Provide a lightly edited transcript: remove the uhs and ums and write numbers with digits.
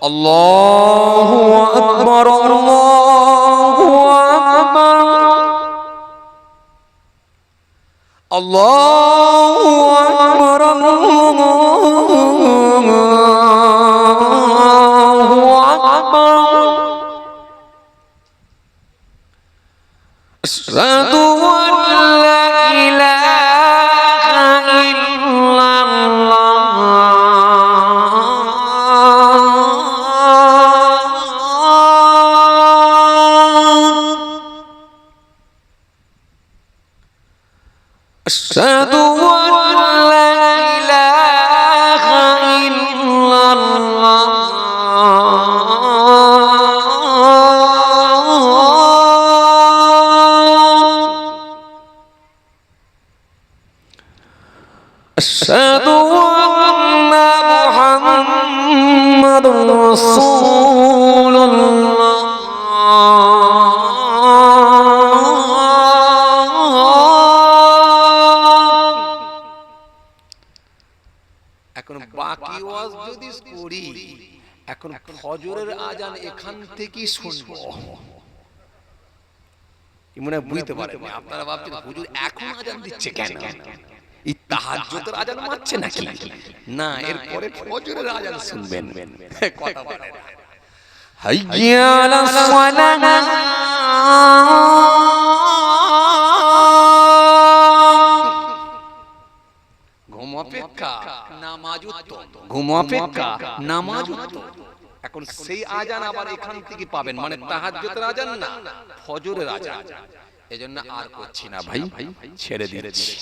আল্লাহু আকবার, আল্লাহু আকবার, আল্লাহু আকবার, আল্লাহু আকবার। আশহাদু আন লা ইলাহা ইল্লাল্লাহ। আশহাদু আন লা ইলাহা ইল্লাল্লাহ। আশহাদু আন্না মুহাম্মাদুর রাসূলুল্লাহ। এখন বাকি ওয়াজ যদি করি, এখন ফজরের আজান এখান থেকেই শুনবো। কি মনে বুঝতে পারেন আপনারা? ভাবছেন হুজুর এখন আজান দিচ্ছে কেন? এই তাহাজ্জুদের আজান মারছে নাকি? না, এরপরে ফজরের আজান শুনবেন। কথা বলেন হাইয়া আলাস সালাহ। ঘুম অপেক্ষা নামাজ উত্তম, ঘুম অপেক্ষা নামাজ উত্তম। এখন সেই আজান আবার এখান থেকে পাবেন, মানে তাহাজ্জুদের আজান না, ফজরের আজান। এজন্য আর করছি না ভাই, ছেড়ে দিচ্ছি।